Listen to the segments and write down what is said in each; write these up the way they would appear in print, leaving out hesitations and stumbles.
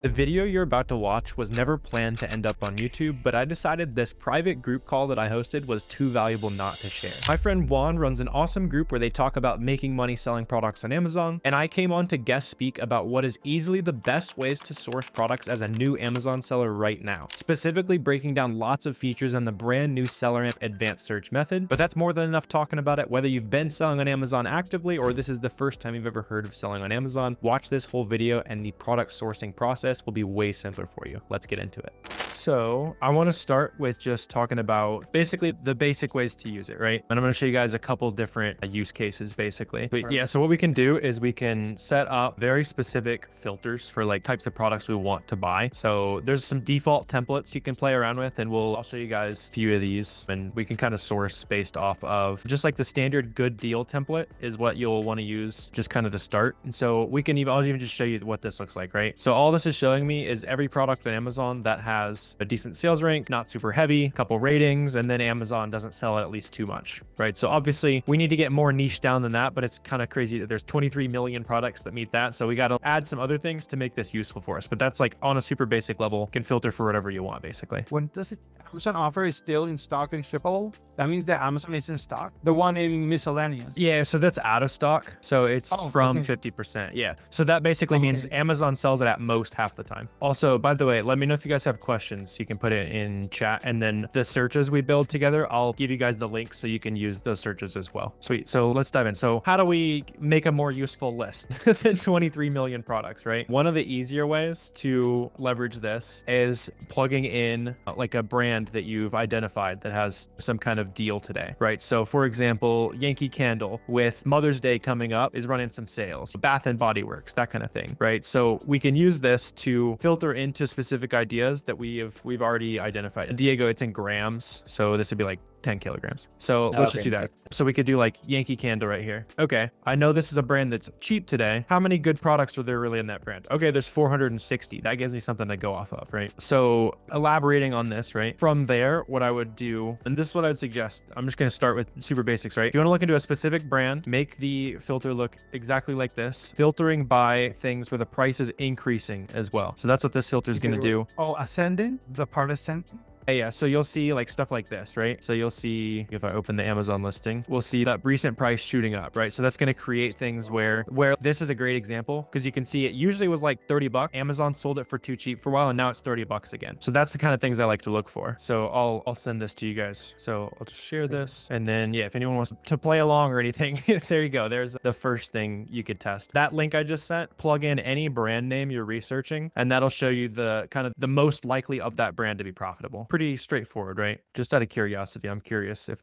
The video you're about to watch was never planned to end up on YouTube, but I decided this private group call that I hosted was too valuable not to share. My friend Juan runs an awesome group where they talk about making money selling products on Amazon, and I came on to guest speak about what is easily the best ways to source products as a new Amazon seller right now, specifically breaking down lots of features on the brand new SellerAmp Advanced Search method. But that's more than enough talking about it. Whether you've been selling on Amazon actively or this is the first time you've ever heard of selling on Amazon, watch this whole video and the product sourcing process will be way simpler for you. Let's get into it. So I want to start with just talking about basically the basic ways to use it, right? And I'm going to show you guys a couple different use cases basically. But yeah, so what we can do is we can set up very specific filters for like types of products we want to buy. So there's some default templates you can play around with, and I'll show you guys a few of these, and we can kind of source based off of just like the standard good deal template is what you'll want to use just kind of to start. And so I'll even just show you what this looks like, right? So all this is showing me is every product on Amazon that has a decent sales rank, not super heavy, couple ratings, and then Amazon doesn't sell it at least too much, right? So obviously we need to get more niche down than that, but it's kind of crazy that there's 23 million products that meet that. So we got to add some other things to make this useful for us. But that's like on a super basic level, can filter for whatever you want, basically. When does it Amazon offer is still in stock and shippable? That means that Amazon is in stock. The one in miscellaneous. Yeah, so that's out of stock. So it's from okay. 50%. Yeah. So that basically means Amazon sells it at most half the time. Also, by the way, let me know if you guys have questions. You can put it in chat, and then the searches we build together, I'll give you guys the link so you can use those searches as well. Sweet. So let's dive in. So how do we make a more useful list than 23 million products, right? One of the easier ways to leverage this is plugging in like a brand that you've identified that has some kind of deal today, right? So for example, Yankee Candle with Mother's Day coming up is running some sales, Bath and Body Works, that kind of thing, right? So we can use this to filter into specific ideas that we've already identified. Diego, it's in grams, so this would be like 10 kilograms. So let's just do that. So we could do like Yankee Candle right here. Okay, I know this is a brand that's cheap today. How many good products are there really in that brand? Okay, there's 460. That gives me something to go off of, right? So elaborating on this, right? From there, what I would do, and this is what I would suggest. I'm just going to start with super basics, right? If you want to look into a specific brand, make the filter look exactly like this. Filtering by things where the price is increasing as well. So that's what this filter is going to do. Oh, ascending? The part ascending? Yeah, so you'll see like stuff like this, right? So you'll see, if I open the Amazon listing, we'll see that recent price shooting up, right? So that's going to create things where this is a great example, because you can see it usually was like 30 bucks. Amazon sold it for too cheap for a while, and now it's 30 bucks again. So that's the kind of things I like to look for. So I'll send this to you guys. So I'll just share this, and then yeah, if anyone wants to play along or anything, there you go. There's the first thing you could test. That link I just sent, plug in any brand name you're researching, and that'll show you the kind of the most likely of that brand to be profitable. Pretty straightforward, right? Just out of curiosity, I'm curious if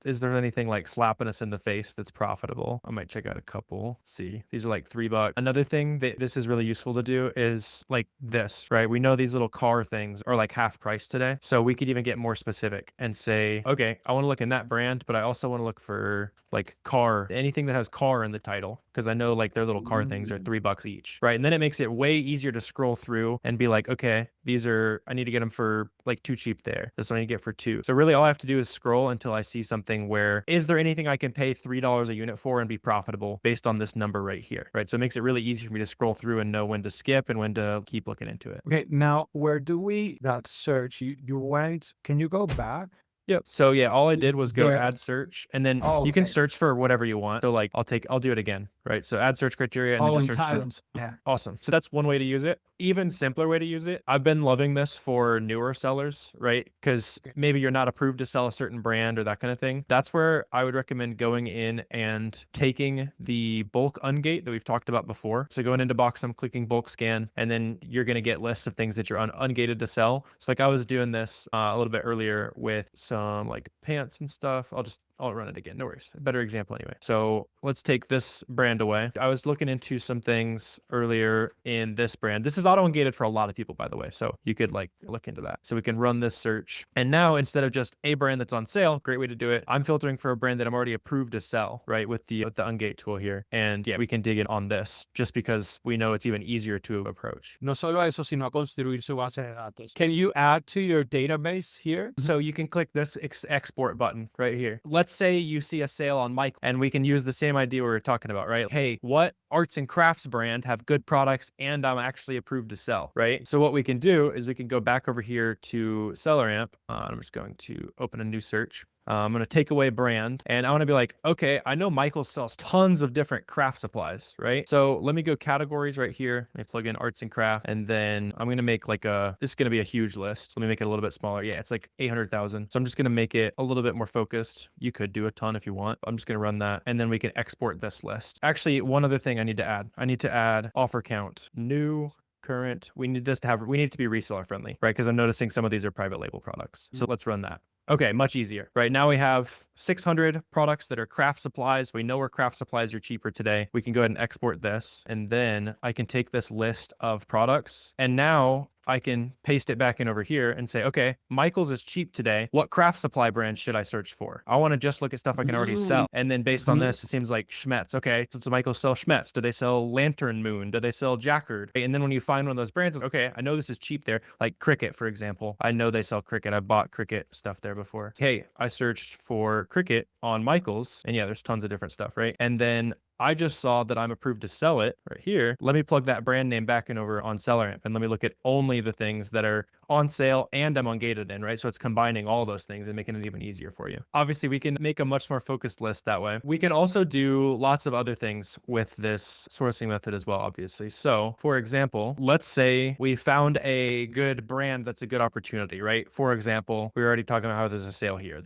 is there anything like slapping us in the face that's profitable. I might check out a couple. Let's see, these are like $3. Another thing that this is really useful to do is like this, right? We know these little car things are like half price today, so we could even get more specific and say, okay, I want to look in that brand, but I also want to look for like car, anything that has car in the title, because I know like their little car things are $3 each, right? And then it makes it way easier to scroll through and be like, okay, I need to get them for like too cheap there. This one I need to get for $2. So really all I have to do is scroll until I see something where, is there anything I can pay $3 a unit for and be profitable based on this number right here, right? So it makes it really easy for me to scroll through and know when to skip and when to keep looking into it. Okay, now where do we that search? You went, can you go back? Yep. So yeah, all I did was go add search, and then you can okay. search for whatever you want. So like I'll do it again, right? So add search criteria and then just search titles. for. Yeah. Awesome. So that's one way to use it. Even simpler way to use it. I've been loving this for newer sellers, right? Because maybe you're not approved to sell a certain brand or that kind of thing. That's where I would recommend going in and taking the bulk ungate that we've talked about before. So going into Boxem, clicking bulk scan, and then you're going to get lists of things that you're ungated to sell. So like I was doing this a little bit earlier with some like pants and stuff. I'll run it again. No worries. A better example anyway. So let's take this brand away. I was looking into some things earlier in this brand. This is auto-ungated for a lot of people, by the way. So you could like look into that. So we can run this search. And now instead of just a brand that's on sale, great way to do it, I'm filtering for a brand that I'm already approved to sell, right? With the ungate tool here. And yeah, we can dig in on this just because we know it's even easier to approach. No solo eso, sino a construir su base de datos. Can you add to your database here? So you can click this export button right here. Let's let's say you see a sale on Mike, and we can use the same idea we were talking about, right? Hey, what arts and crafts brand have good products and I'm actually approved to sell, right? So what we can do is we can go back over here to SellerAmp. I'm just going to open a new search. I'm going to take away brand and I want to be like, okay, I know Michael sells tons of different craft supplies, right? So let me go categories right here. Let me plug in arts and craft. And then I'm going to make like this is going to be a huge list. Let me make it a little bit smaller. Yeah, it's like 800,000. So I'm just going to make it a little bit more focused. You could do a ton if you want. I'm just going to run that. And then we can export this list. Actually, one other thing I need to add. I need to add offer count, new, current. We need it to be reseller friendly, right? Because I'm noticing some of these are private label products. So let's run that. Okay, much easier. Right now we have 600 products that are craft supplies. We know where craft supplies are cheaper today. We can go ahead and export this. And then I can take this list of products and now I can paste it back in over here and say, okay, Michael's is cheap today. What craft supply brand should I search for? I want to just look at stuff I can already sell. And then based on this, it seems like Schmetz. Okay, so does Michael sell Schmetz? Do they sell Lantern Moon? Do they sell Jacquard? And then when you find one of those brands, okay, I know this is cheap there. Like Cricut, for example. I know they sell Cricut. I bought Cricut stuff there before. Hey, I searched for Cricut on Michael's and yeah, there's tons of different stuff, right? And then I just saw that I'm approved to sell it right here. Let me plug that brand name back in over on SellerAmp and let me look at only the things that are on sale and I'm ungated in, right? So it's combining all those things and making it even easier for you. Obviously, we can make a much more focused list that way. We can also do lots of other things with this sourcing method as well, obviously. So for example, let's say we found a good brand that's a good opportunity, right? For example, we were already talking about how there's a sale here.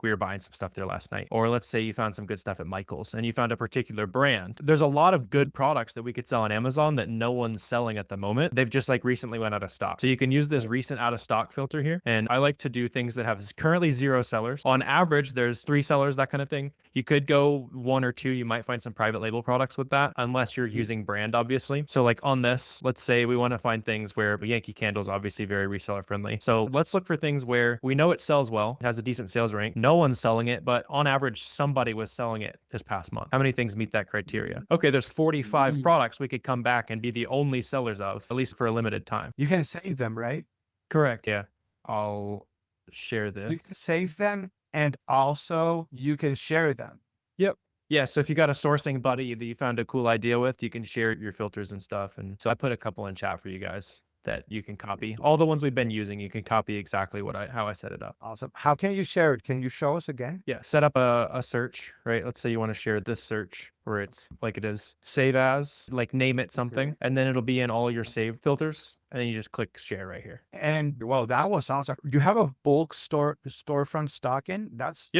We were buying some stuff there last night. Or let's say you found some good stuff at Michael's and you found a particular brand. There's a lot of good products that we could sell on Amazon that no one's selling at the moment. They've just like recently went out of stock. So you can use this recent out of stock filter here. And I like to do things that have currently 0 sellers. On average, there's 3 sellers, that kind of thing. You could go 1 or 2. You might find some private label products with that, unless you're using brand, obviously. So like on this, let's say we want to find things where Yankee Candle is obviously very reseller friendly. So let's look for things where we know it sells well, it has a decent sales rank. No one's selling it, but on average, somebody was selling it this past month. How many things meet that criteria? Okay, there's 45 products we could come back and be the only sellers of, at least for a limited time. You can save them, right? Correct. Yeah. I'll share this. You can save them and also you can share them. Yep. Yeah. So if you got a sourcing buddy that you found a cool idea with, you can share your filters and stuff. And so I put a couple in chat for you guys that you can copy. All the ones we've been using, you can copy exactly how I set it up. Awesome. How can you share it? Can you show us again? Yeah, set up a search, right? Let's say you want to share this search where it's like it is. Save as, like name it something, and then it'll be in all your saved filters. And then you just click share right here. And well, that was awesome. You have a bulk storefront stocking. That's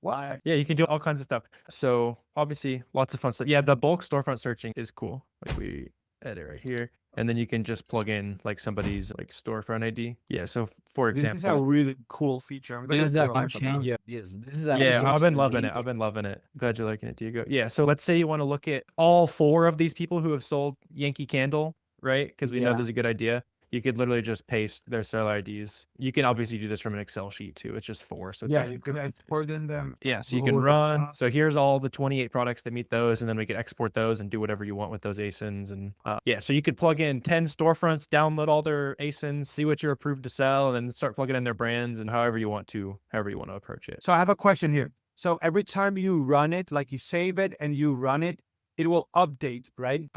why. Yeah, you can do all kinds of stuff. So obviously lots of fun stuff. Yeah, the bulk storefront searching is cool. Like we edit right here. And then you can just plug in like somebody's like storefront ID. Yeah. So for example, this is a really cool feature. I've been loving it. I've been loving it. Glad you're liking it, Diego. Yeah. So let's say you want to look at all 4 of these people who have sold Yankee Candle, right? Because we know there's a good idea. You could literally just paste their seller IDs. You can obviously do this from an Excel sheet too. It's just 4. So it's you can export in them. Yeah, so you can run. So here's all the 28 products that meet those, and then we could export those and do whatever you want with those ASINs. And yeah, so you could plug in 10 storefronts, download all their ASINs, see what you're approved to sell, and then start plugging in their brands and however you want to approach it. So I have a question here. So every time you run it, like you save it and you run it, it will update, right?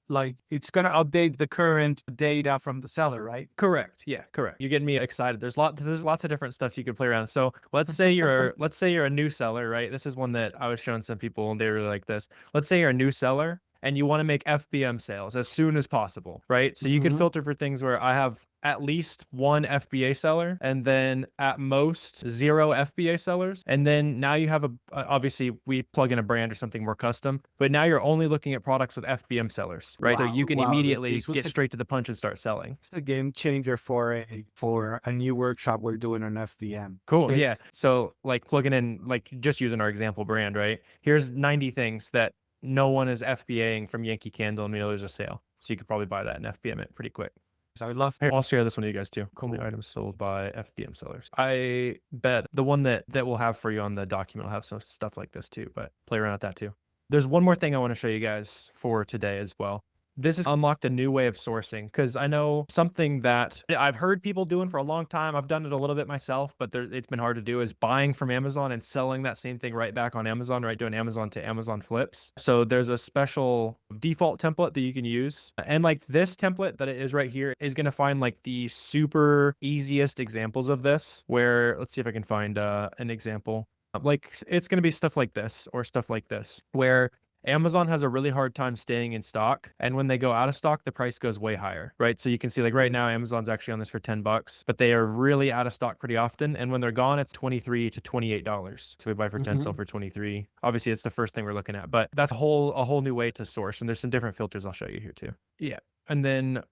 Like it's going to update the current data from the seller, right? Correct. Yeah, correct. You're getting me excited. There's lots of different stuff you can play around. So let's say you're a new seller, right? This is one that I was showing some people and they really like this. Let's say you're a new seller and you want to make FBM sales as soon as possible, right? So you could filter for things where I have at least 1 FBA seller and then at most 0 FBA sellers. And then now you have obviously we plug in a brand or something more custom, but now you're only looking at products with FBM sellers, right? So you can immediately get straight to the punch and start selling. It's a game changer for a new workshop we're doing on FBM. Cool. Yeah. So like plugging in, like just using our example brand, right? Here's 90 things that no one is FBAing from Yankee Candle and we know there's a sale. So you could probably buy that and FBM it pretty quick. So I love. Here, I'll share this one with you guys too. Cool. Items sold by FBM sellers. I bet the one that we'll have for you on the document will have some stuff like this too, but play around with that too. There's one more thing I want to show you guys for today as well. this has unlocked a new way of sourcing, because I know something that I've heard people doing for a long time. I've done it a little bit myself, but it's been hard to do, is buying from Amazon and selling that same thing right back on Amazon, right? Doing Amazon to Amazon flips. So there's a special default template that you can use. And like this template that it is right here is going to find like the super easiest examples of this, where let's see if I can find an example. Like it's going to be stuff like this or stuff like this, where Amazon has a really hard time staying in stock. And when they go out of stock, the price goes way higher, right? So you can see like right now, Amazon's actually on this for 10 bucks, but they are really out of stock pretty often. And when they're gone, it's $23 to $28. So we buy for 10, sell for 23. Obviously it's the first thing we're looking at, but that's a whole new way to source. And there's some different filters I'll show you here too. Yeah. And then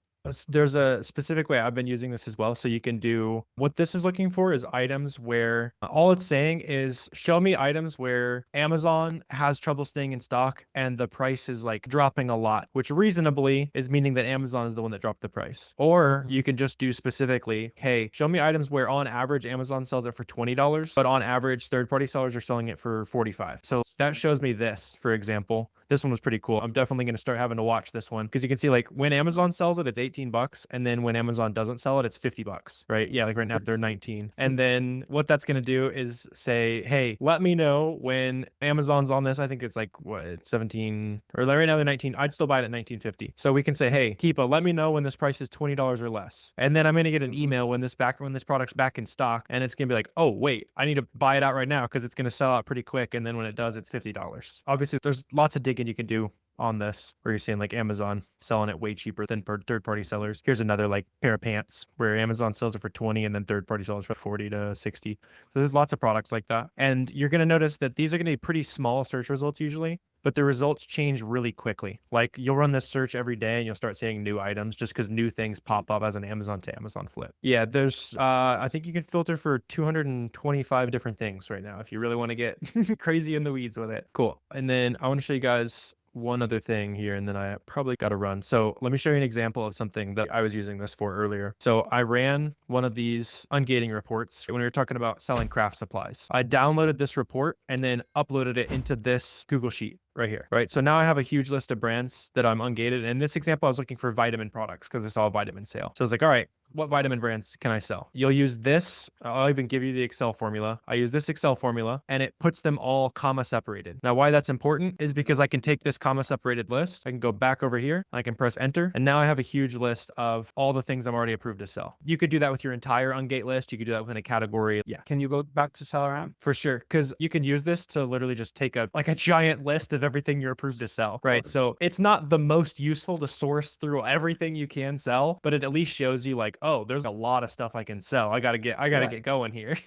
there's a specific way I've been using this as well. So you can do, what this is looking for is items where all it's saying is show me items where Amazon has trouble staying in stock and the price is like dropping a lot, which reasonably is meaning that Amazon is the one that dropped the price. Or you can just do specifically, hey, show me items where on average Amazon sells it for $20, but on average third-party sellers are selling it for $45. So that shows me this, for example. This one was pretty cool. I'm definitely going to start having to watch this one, because you can see like when Amazon sells it, it's 18 bucks. And then when Amazon doesn't sell it, it's 50 bucks, right? Yeah. Like right now they're 19. And then what that's going to do is say, hey, let me know when Amazon's on this. I think it's like what, 17, or right now they're 19. I'd still buy it at 19.50. So we can say, hey, Keepa, let me know when this price is $20 or less. And then I'm going to get an email when this product's back in stock, and it's going to be like, oh, wait, I need to buy it out right now because it's going to sell out pretty quick. And then when it does, it's $50. Obviously there's lots of digging you can do on this, where you're seeing like Amazon selling it way cheaper than third-party sellers. Here's another like pair of pants where Amazon sells it for 20 and then third-party sellers for 40 to 60. So there's lots of products like that. And you're going to notice that these are going to be pretty small search results usually, but the results change really quickly. Like you'll run this search every day and you'll start seeing new items just because new things pop up as an Amazon to Amazon flip. Yeah, there's, I think you can filter for 225 different things right now if you really want to get crazy in the weeds with it. Cool. And then I want to show you guys one other thing here, and then I probably got to run. So let me show you an example of something that I was using this for earlier. So I ran one of these ungating reports when we were talking about selling craft supplies. I downloaded this report and then uploaded it into this Google Sheet right here, right? So now I have a huge list of brands that I'm ungated. And in this example, I was looking for vitamin products because I saw a vitamin sale. So I was like, all right, what vitamin brands can I sell? You'll use this. I'll even give you the Excel formula. I use this Excel formula and it puts them all comma separated. Now, why that's important is because I can take this comma separated list. I can go back over here. I can press enter. And now I have a huge list of all the things I'm already approved to sell. You could do that with your entire ungate list. You could do that within a category. Yeah. Can you go back to SellerAmp? For sure. Because you can use this to literally just take a giant list of everything you're approved to sell, right? So it's not the most useful to source through everything you can sell, but it at least shows you like, oh, there's a lot of stuff I can sell. I gotta get going here.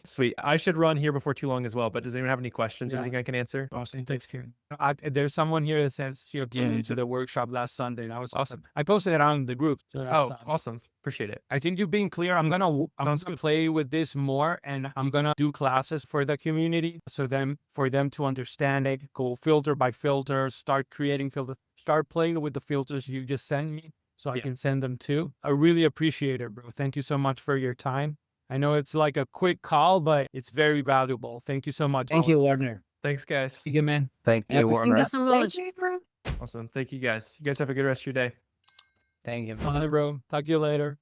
Sweet. I should run here before too long as well, but does anyone have any questions or anything I can answer? Awesome. Thanks, Kieran. There's someone here that says she came to the workshop last Sunday. That was awesome. I posted it on the group. So awesome. Appreciate it. I think you've been clear. I'm gonna play with this more, and I'm gonna do classes for the community, so for them to understand it, go filter by filter, start creating filters, start playing with the filters you just sent me, so I can send them too. I really appreciate it, bro. Thank you so much for your time. I know it's like a quick call, but it's very valuable. Thank you so much. Thank you, Warner. Thanks, guys. See you, man. Thank you, Warner. Thank you so much. Awesome. Thank you guys. You guys have a good rest of your day. Thank you. Bye, bro. Talk to you later.